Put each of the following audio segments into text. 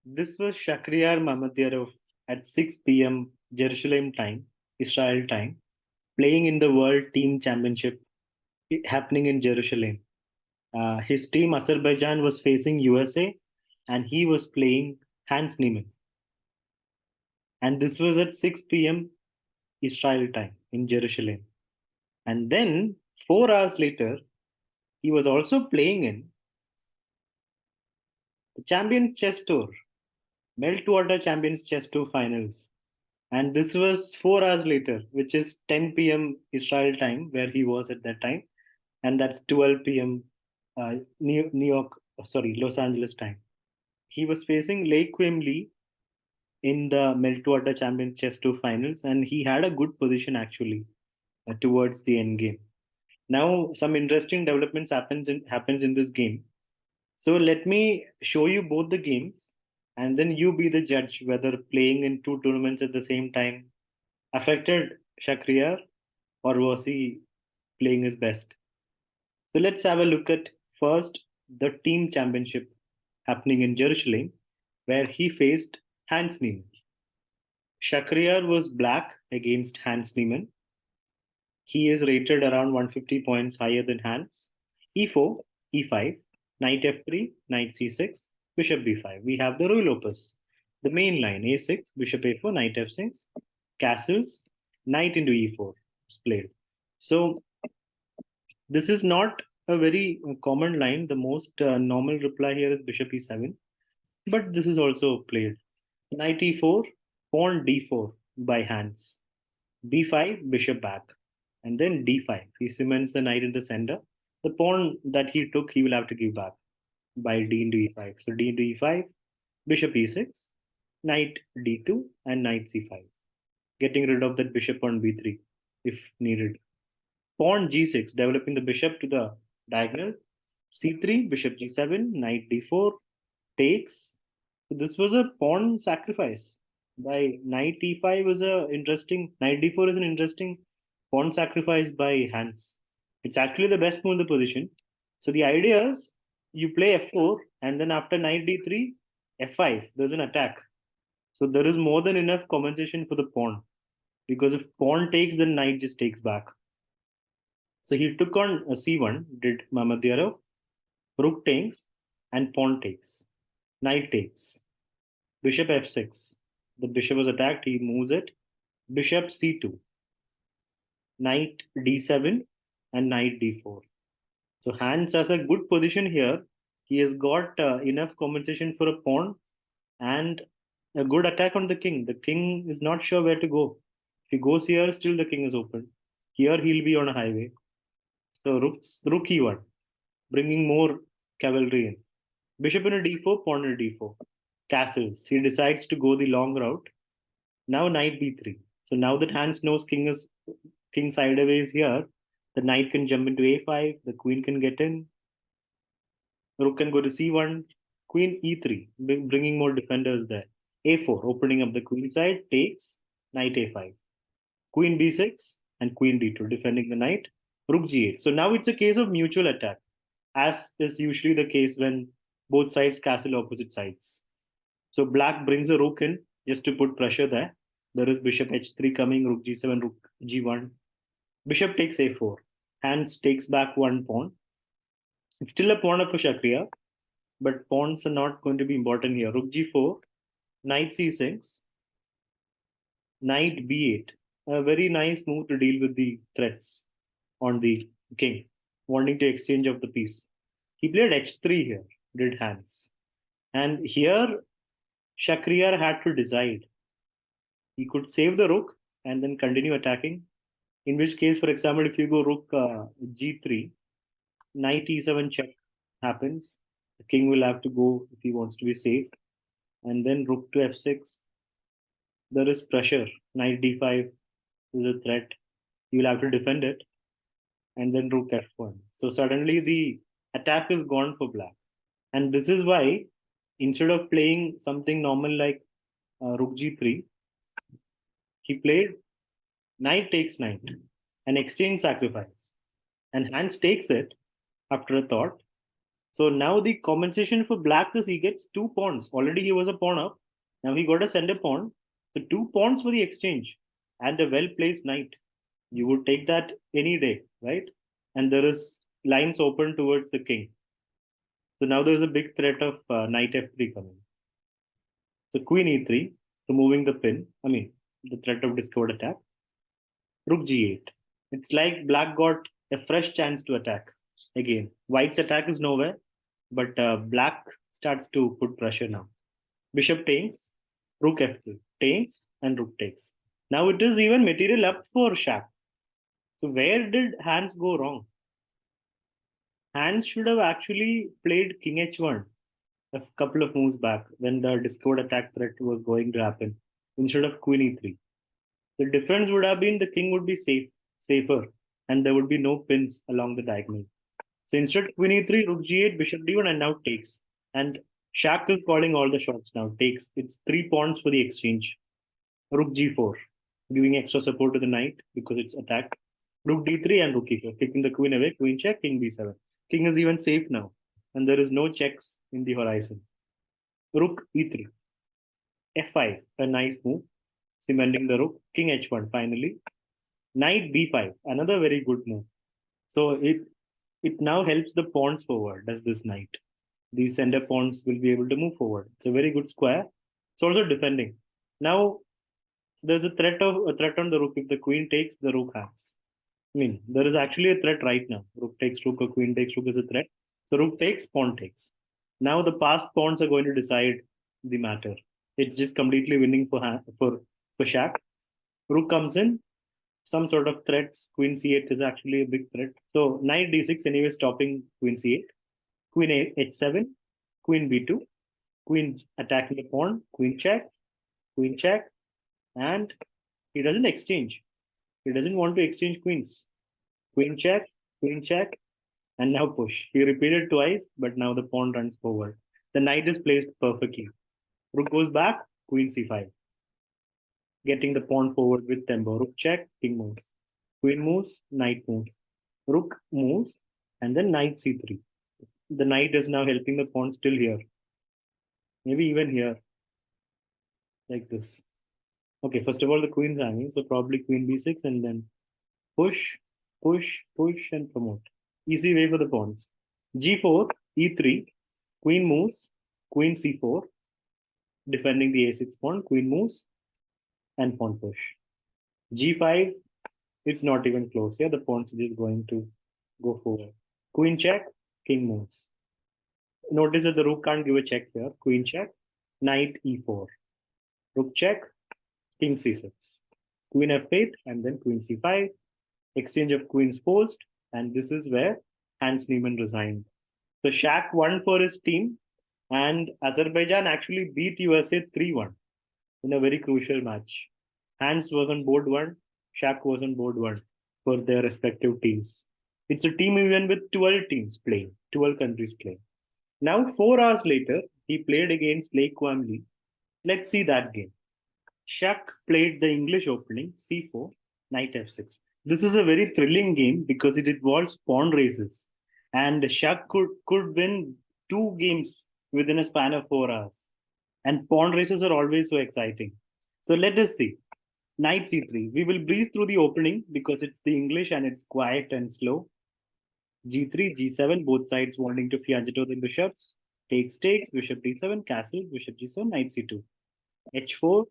This was Shakhriyar Mamedyarov at 6 p.m. Jerusalem time, Israel time, playing in the World Team Championship happening in Jerusalem. His team Azerbaijan was facing USA and he was playing Hans Niemann. And this was at 6 p.m. Israel time in Jerusalem. And then 4 hours later, he was also playing in the Champions Chess Tour, Meltwater Champions Chess Tour finals. And this was 4 hours later, which is 10 p.m. Israel time, where he was at that time. And that's 12 p.m. New York, sorry, Los Angeles time. He was facing Lei Kwem Lee in the Meltwater Champions Chess Tour finals, and he had a good position actually towards the end game. Now, some interesting developments happens in this game. So let me show you both the games, and then you be the judge whether playing in two tournaments at the same time affected Shakhriyar or was he playing his best. So let's have a look at first the team championship happening in Jerusalem, where he faced Hans Niemann. Shakhriyar was black against Hans Niemann. He is rated around 150 points higher than Hans. E4, E5, Knight F3, Knight C6, Bishop B5. We have the Ruy Lopez. The main line A6, Bishop A4, Knight F6, castles, Knight into E4 is played. So this is not a very common line. The most normal reply here is Bishop E7, but this is also played. Knight E4, Pawn D4 by Hans. B5, Bishop back, and then D5. He cements the knight in the center. The pawn that he took, he will have to give back by D into E5. So D into E5, Bishop E6, Knight D2, and Knight C5. Getting rid of that bishop on B3 if needed. Pawn G6, developing the bishop to the diagonal. C3, Bishop G7, Knight D4, takes. So this was a pawn sacrifice. By Knight E5 is a interesting. Knight D4 is an interesting pawn sacrifice by Hans. It's actually the best move in the position. So the idea is you play F4 and then after Knight D3, F5. There's an attack. So there is more than enough compensation for the pawn. Because if pawn takes, then knight just takes back. So he took on a C1, did Mamedyarov, rook takes, and pawn takes. Knight takes. Bishop F6. The bishop was attacked, he moves it. Bishop C2. Knight D7 and Knight D4. So Hans has a good position here. He has got enough compensation for a pawn and a good attack on the king. The king is not sure where to go. If he goes here, still the king is open. Here he'll be on a highway. So rook E1, bringing more cavalry in. Bishop in a d4, pawn in a d4. Castles. He decides to go the long route. Now knight b3. So now that Hans knows king sideways here, the knight can jump into a5. The queen can get in. Rook can go to c1. Queen e3, bringing more defenders there. a4, opening up the queen side. Takes. Knight a5. Queen b6 and queen d2, defending the knight. Rook g8. So now it's a case of mutual attack, as is usually the case when both sides castle opposite sides. So black brings a rook in just to put pressure there. There is bishop h3 coming, rook g7, rook g1. Bishop takes a4. Hans takes back one pawn. It's still a pawn for Shakhriyar, but pawns are not going to be important here. Rook g4, knight c6, knight b8. A very nice move to deal with the threats on the king, wanting to exchange of the piece. He played h3 here, did Hans. And here, Shakhriyar had to decide. He could save the rook and then continue attacking. In which case, for example, if you go rook g3, knight e7 check happens. The king will have to go if he wants to be safe. And then rook to f6. There is pressure. Knight d5 is a threat. You will have to defend it. And then rook f1. So suddenly the attack is gone for black. And this is why instead of playing something normal like rook g3, he played knight takes knight, an exchange sacrifice. And Hans takes it after a thought. So now the compensation for black is he gets 2 pawns. Already he was a pawn up. Now he got a center pawn. So 2 pawns for the exchange and a well-placed knight. You would take that any day, right? And there is lines open towards the king. So now there's a big threat of knight f3 coming. So queen e3, removing the pin. I mean, the threat of discovered attack. Rook g8. It's like black got a fresh chance to attack. Again, white's attack is nowhere, but black starts to put pressure now. Bishop takes, rook f2, takes, and rook takes. Now it is even material up for Shakh. So where did Hans go wrong? Hans should have actually played king h1 a couple of moves back when the discovered attack threat was going to happen instead of queen e3. The difference would have been the king would be safer, and there would be no pins along the diagonal. So instead, queen e3, rook g8, bishop d1, and now takes. And Shakh is calling all the shots now. Takes. It's 3 pawns for the exchange. Rook g4, giving extra support to the knight because it's attacked. Rook d3 and rook e4, kicking the queen away. Queen check, king b7. King is even safe now, and there is no checks in the horizon. Rook e3, f5, a nice move, cementing the rook. King h1 finally. Knight b5, another very good move. So it now helps the pawns forward, does this knight. These center pawns will be able to move forward. It's a very good square. It's also defending. Now there's a threat on the rook. If the queen takes, the rook hangs. I mean, there is actually a threat right now. Rook takes rook or queen takes rook is a threat. So rook takes, pawn takes. Now the passed pawns are going to decide the matter. It's just completely winning for Shakh. Rook comes in, some sort of threats. Queen c8 is actually a big threat. So knight d6 anyway, stopping queen c8. Queen h7, queen b2, queen attacking the pawn, queen check, and he doesn't exchange. He doesn't want to exchange queens. Queen check, and now push. He repeated twice, but now the pawn runs forward. The knight is placed perfectly. Rook goes back, queen c5. Getting the pawn forward with tempo. Rook check, king moves. Queen moves, knight moves. Rook moves, and then knight c3. The knight is now helping the pawn still here. Maybe even here. Like this. Okay, first of all, the queen's hanging, so probably queen b6 and then push, and promote. Easy way for the pawns. g4, e3, queen moves, queen c4, defending the a6 pawn, queen moves, and pawn push. g5, it's not even close here. The pawn's just going to go forward. Queen check, king moves. Notice that the rook can't give a check here. Queen check, knight e4. Rook check, king c6. Queen f8, and then queen c5. Exchange of queens forced, and this is where Hans Niemann resigned. So Shakh won for his team, and Azerbaijan actually beat USA 3-1 in a very crucial match. Hans was on board one, Shakh was on board one for their respective teams. It's a team event with 12 teams playing, 12 countries playing. Now, 4 hours later, he played against Quang Liem. Let's see that game. Shakh played the English opening, c4, knight f6. This is a very thrilling game because it involves pawn races. And Shakh could win 2 games within a span of 4 hours. And pawn races are always so exciting. So let us see. Knight c3. We will breeze through the opening because it's the English and it's quiet and slow. g3, g7, both sides wanting to fianchetto the bishops. Takes, bishop d7, castle, bishop g7, knight c2. h4,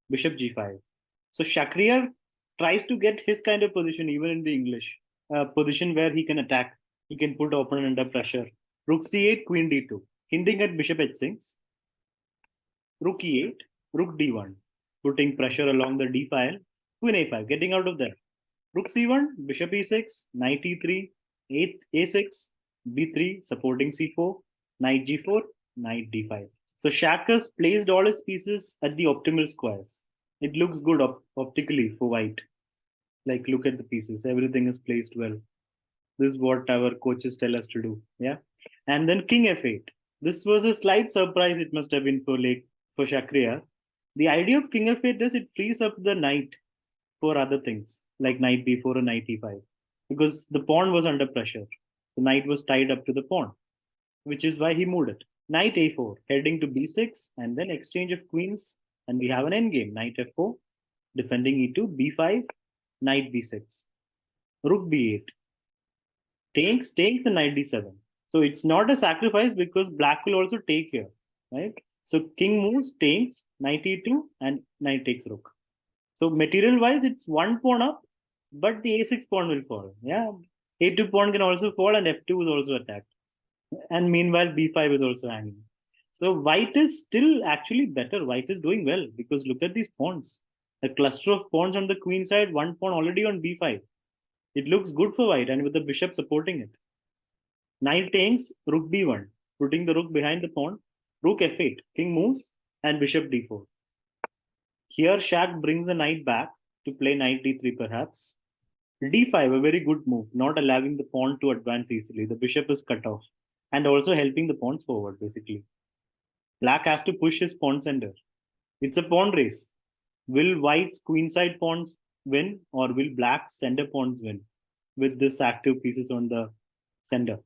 bishop g5. So Shakhriyar tries to get his kind of position even in the English position where he can attack. He can put opponent under pressure. Rook c8, queen d2, hinting at bishop h6. Rook e8, rook d1, putting pressure along the d file. Queen a5, getting out of there. Rook c1, bishop e6, knight e3, a6, b3, supporting c4, knight g4, knight d5. So Shakh has placed all his pieces at the optimal squares. It looks good optically for white. Like, look at the pieces. Everything is placed well. This is what our coaches tell us to do. Yeah. And then king f8. This was a slight surprise it must have been for Shakhriyar. The idea of king f8 is it frees up the knight for other things, like knight b4 or knight e5. Because the pawn was under pressure. The knight was tied up to the pawn. which is why he moved it. Knight a4, heading to b6, and then exchange of queens, and we have an endgame. Knight f4, defending e2, b5, knight b6, rook b8, takes, and knight d7. So it's not a sacrifice because black will also take here, right? So king moves, takes, knight e2, and knight takes rook. So material wise, it's one pawn up, but the a6 pawn will fall. Yeah, a2 pawn can also fall, and f2 is also attacked. And meanwhile, b5 is also hanging. So white is still actually better. White is doing well because look at these pawns. A cluster of pawns on the queen side, one pawn already on b5. It looks good for white, and with the bishop supporting it. Knight takes, rook b1, putting the rook behind the pawn. Rook f8, king moves, and bishop d4. Here, Shakh brings the knight back to play knight d3 perhaps. d5, a very good move, not allowing the pawn to advance easily. The bishop is cut off and also helping the pawns forward, basically. Black has to push his pawn center. It's a pawn race. Will white's queenside pawns win or will black's center pawns win with this active pieces on the center?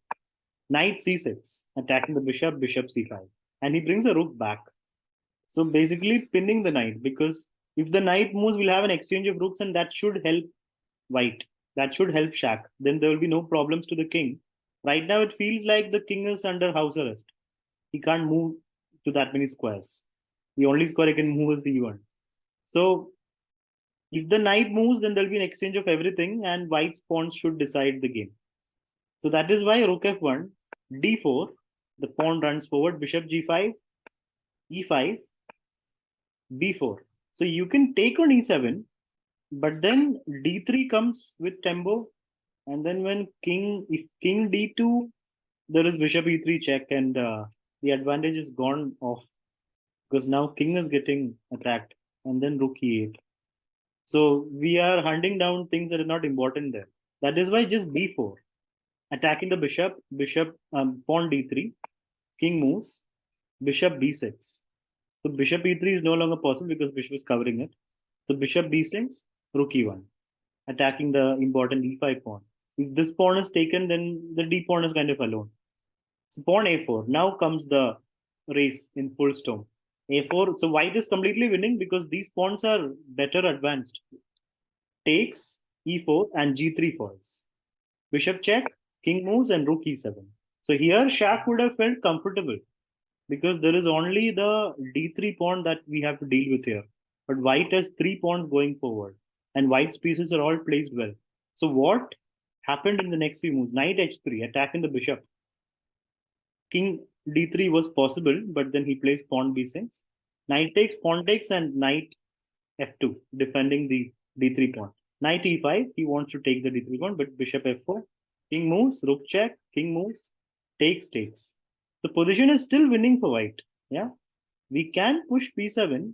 Knight c6, attacking the bishop, bishop c5. And he brings a rook back. So basically pinning the knight because if the knight moves, we'll have an exchange of rooks and that should help white. That should help Shakh. Then there will be no problems to the king. Right now, it feels like the king is under house arrest. He can't move to that many squares. The only square he can move is the e1. So if the knight moves, then there'll be an exchange of everything, and white's pawns should decide the game. So that is why rook f1, d4, the pawn runs forward, bishop g5, e5, b4. So you can take on e7, but then d3 comes with tempo, and then when if king d2, there is bishop e3 check, and the advantage is gone off because now king is getting attacked, and then rook e8. So we are hunting down things that are not important there. That is why just b4, attacking the bishop, pawn d3, king moves, bishop b6. So bishop e3 is no longer possible because bishop is covering it. So bishop b6, rook e1, attacking the important e5 pawn. If this pawn is taken, then the d pawn is kind of alone. So pawn a4. Now comes the race in full storm. a4. So white is completely winning because these pawns are better advanced. Takes, e4, and g3 falls. Bishop check, king moves, and rook e7. So here Shakh would have felt comfortable because there is only the d3 pawn that we have to deal with here. But white has three pawns going forward, and white's pieces are all placed well. So what happened in the next few moves? Knight h3, attacking the bishop. King d3 was possible, but then he plays pawn b6. Knight takes, pawn takes, and knight f2, defending the d3 pawn. Knight e5, he wants to take the d3 pawn, but bishop f4. King moves, rook check, king moves, takes. The position is still winning for white. Yeah, we can push b7.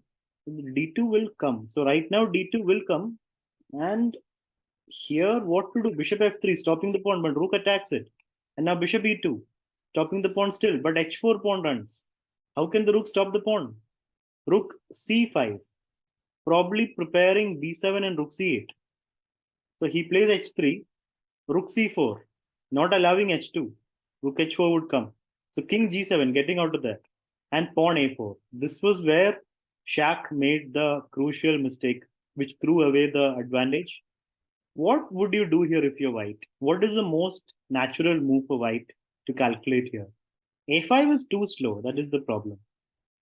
d2 will come. So right now d2 will come, and here what to do? Bishop f3, stopping the pawn, but rook attacks it, and now bishop e2, stopping the pawn still, but h4 pawn runs. How can the rook stop the pawn? Rook c5, probably preparing b7 and rook c8. So he plays h3, rook c4, not allowing h2. Rook h4 would come. So king g7, getting out of that, and pawn a4. This was where Shakh made the crucial mistake, which threw away the advantage. What would you do here if you're white? What is the most natural move for white to calculate here? a5 is too slow. That is the problem.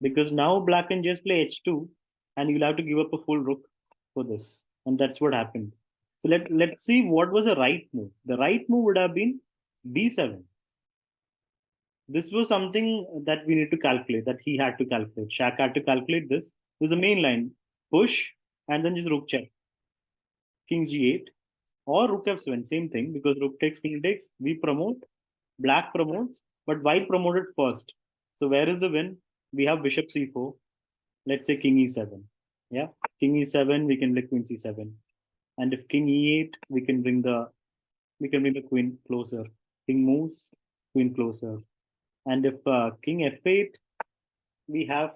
Because now black can just play h2, and you'll have to give up a full rook for this. And that's what happened. So let's see what was the right move. The right move would have been b7. This was something that we need to calculate, that he had to calculate. Shakh had to calculate this. There's a main line. Push, and then just rook check. King g8. Or rook f7, same thing, because rook takes, king takes. We promote, black promotes, but white promoted first. So where is the win? We have bishop c4. Let's say king e7. Yeah, king e7, we can play queen c7. And if king e8, we can bring the queen closer. King moves, queen closer. And if king f8, we have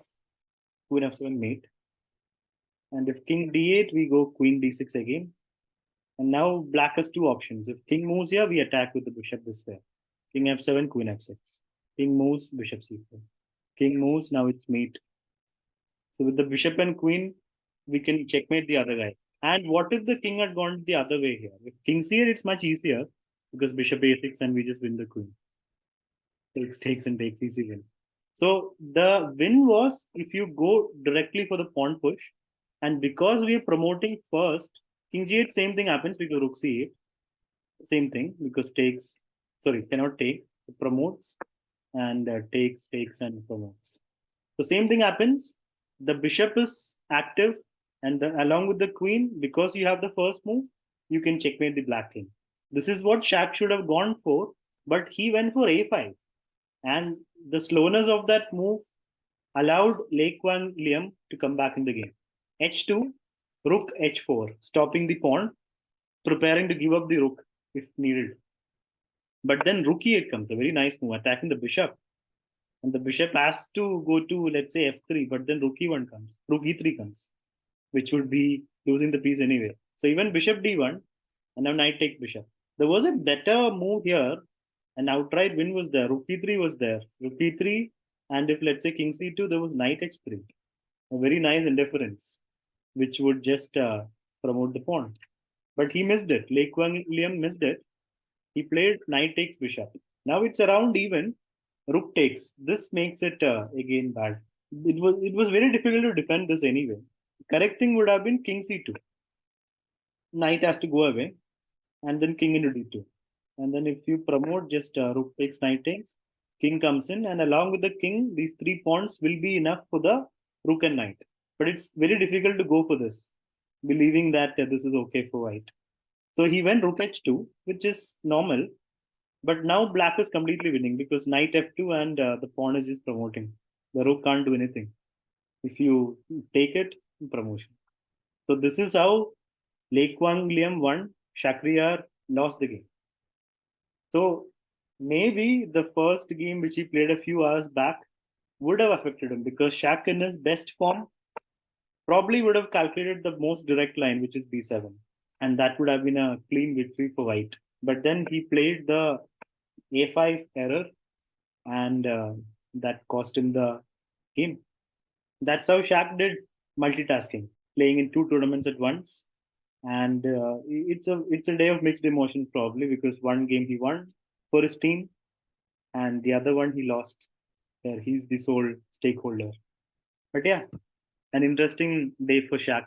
queen f7 mate. And if king d8, we go queen d6 again. And now black has two options. If king moves here, we attack with the bishop this way. King f7, queen f6. King moves, bishop c4. King moves, now it's mate. So with the bishop and queen, we can checkmate the other guy. And what if the king had gone the other way here? If king's here, it's much easier because bishop a6 and we just win the queen. Takes and takes, easy win. So the win was if you go directly for the pawn push, and because we are promoting first, king g8, same thing happens because rook c8, same thing because takes, sorry, cannot take, promotes, and takes and promotes. So same thing happens. The bishop is active, and along with the queen, because you have the first move, you can checkmate the black king. This is what Shakh should have gone for, but he went for a5. And the slowness of that move allowed Quang Liem to come back in the game. h2, rook h4, stopping the pawn, preparing to give up the rook if needed. But then rook e8 comes, a very nice move, attacking the bishop. And the bishop has to go to, let's say, f3, but then rook e1 comes, rook e3 comes, which would be losing the piece anyway. So even bishop d1, and now knight takes bishop. There was a better move here. An outright win was there. Rook e3 was there. Rook e3, and if let's say king c2, there was knight h3. A very nice interference, which would just promote the pawn. But he missed it. Quang Liem missed it. He played knight takes bishop. Now it's around even. Rook takes. This makes it again bad. It was very difficult to defend this anyway. Correct thing would have been king c2. Knight has to go away, and then king into d2. And then if you promote just rook takes, knight takes, king comes in, and along with the king, these 3 pawns will be enough for the rook and knight. But it's very difficult to go for this, believing that this is okay for white. So he went rook h2, which is normal. But now black is completely winning because knight f2 and the pawn is just promoting. The rook can't do anything. If you take it, promotion. So this is how Quang Liem won. Shakhriyar lost the game. So maybe the first game which he played a few hours back would have affected him because Shakh in his best form probably would have calculated the most direct line, which is b7. And that would have been a clean victory for white. But then he played the a5 error, and that cost him the game. That's how Shaq did multitasking, playing in 2 tournaments at once. And it's a day of mixed emotions probably because one game he won for his team, and the other one he lost. Where he's the sole stakeholder. But yeah, an interesting day for Shaq.